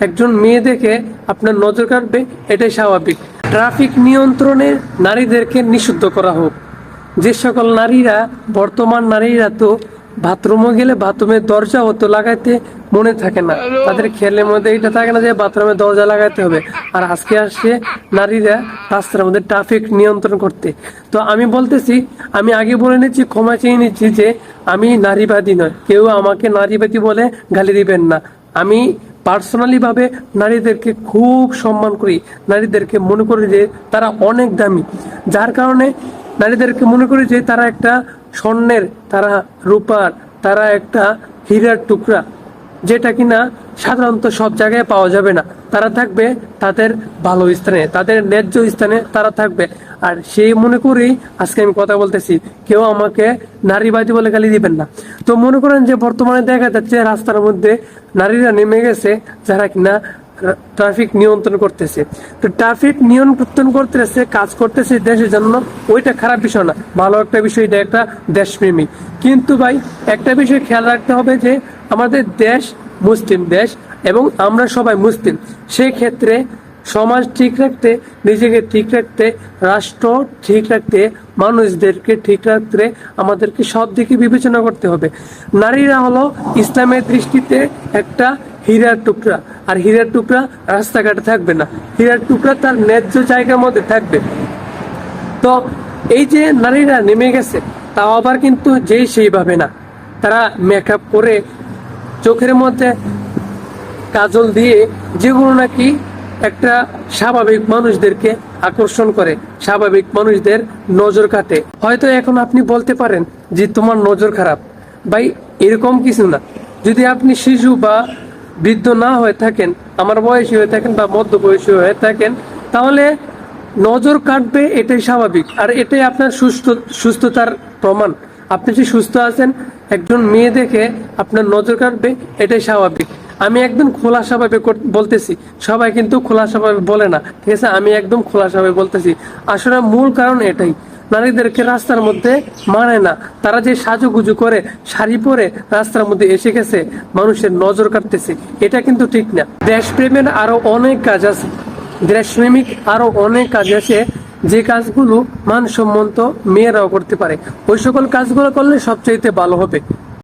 একজন মেয়ে দেখে আপনার নজর কাটবে, এটাই স্বাভাবিক। ট্রাফিক নিয়ন্ত্রণে নারীদেরকে নিষিদ্ধ করা হোক। যে সকল নারীরা, বর্তমান নারীরা তো বাথরুমে গেলে বাথরুমের দরজা হতো লাগাইতে মনে থাকে না, তাদের খেয়ালের মধ্যে এটা থাকে না যে বাথরুমের দরজা লাগাইতে হবে। আর আজকে আসছে নারীরা রাস্তার মধ্যে ট্রাফিক নিয়ন্ত্রণ করতে। তো আমি বলতেছি, আমি আগে বলে নিচ্ছি, ক্ষমা চেয়ে নিচ্ছি যে আমি নারীবাদী নয়, কেউ আমাকে নারীবাদী বলে গালি দিবেন না। আমি পার্সোনালি ভাবে নারীদেরকে খুব সম্মান করি, নারীদেরকে মনে করি যে তারা অনেক দামি, যার কারণে নারীদেরকে মনে করি যে তারা একটা স্বর্ণের, তারা রূপার, তারা একটা হীরার টুকরা, যেটা কিনা সাধারণত সব জায়গায় পাওয়া যাবে না। তারা থাকবে তাদের ভালো স্থানে, তাদের ন্যায্য স্থানে তারা থাকবে। আর সেই মনে করেই আজকে আমি কথা বলতেছি, কেউ আমাকে নারীবাদী বলে গালি দিবেন না। তো মনে করেন যে বর্তমানে দেখা যাচ্ছে রাস্তার মধ্যে নারীরা নেমে গেছে, যারা কিনা ট্রাফিক নিয়ন্ত্রণ করতেছে। তো ট্রাফিক নিয়ন্ত্রণ করতেছে, কাজ করতেছে দেশের জন্য, ওইটা খারাপ বিষয় না, ভালো একটা বিষয়, এটা একটা দেশপ্রেমী। কিন্তু ভাই একটা বিষয় খেয়াল রাখতে হবে যে আমাদের দেশ মুসলিম দেশ এবং আমরা সবাই মুসলিম। সেই ক্ষেত্রে সমাজ ঠিক রাখতে, নিজেকে ঠিক রাখতে, রাষ্ট্র ঠিক রাখতে, মানুষদেরকে ঠিক রাখতে আমাদেরকে সব দিকে বিবেচনা করতে হবে। নারীরা হলো ইসলামের দৃষ্টিতে একটা হীরার টুকরা, আর হীরার টুকরা রাস্তাঘাটে থাকবে না, হীরার টুকরা তার ন্যায্য জায়গার মধ্যে থাকবে। তো এই যে নারীরা নেমে গেছে, তাও আবার কিন্তু যেই সেইভাবে না, তারা মেকআপ করে, চোখের মধ্যে কাজল দিয়ে, যেগুলো নাকি একটা স্বাভাবিক মানুষদেরকে আকর্ষণ করে, স্বাভাবিক মানুষদের নজর কাটে। হয়তো এখন আপনি বলতে পারেন যে তোমার নজর খারাপ। ভাই এরকম কিছু না। যদি আপনি শিশু বা বৃদ্ধ না হয়ে থাকেন, আমার বয়সী হয়ে থাকেন বা মধ্য বয়সী হয়ে থাকেন, তাহলে নজর কাটবে, এটাই স্বাভাবিক। আর এটাই আপনার সুস্থতার প্রমাণ। আপনি যে সুস্থ আছেন, একজন মেয়ে দেখে আপনার নজর কাটবে, এটাই স্বাভাবিক। আমি একদম খোলাসাভাবে বলতেছি, সবাই কিন্তু খোলাসাভাবে বলে না, ঠিক আছে? আমি একদম খোলাসাভাবে বলতেছি। আসলে মূল কারণ এটাই, নারীদেরকে রাস্তার মধ্যে মানে না। তারা যে সাজুগুজু করে, শাড়ি পরে রাস্তার মধ্যে এসে গেছে, মানুষের নজর কাটতেছে, এটা কিন্তু ঠিক না। দেশপ্রেমের আরো অনেক কাজ আছে, দেশপ্রেমিক আরো অনেক কাজ আছে, যে কাজগুলো মানসম্মত মেয়েরাও করতে পারে। ওই সকল কাজগুলো করলে সবচাইতে ভালো হবে।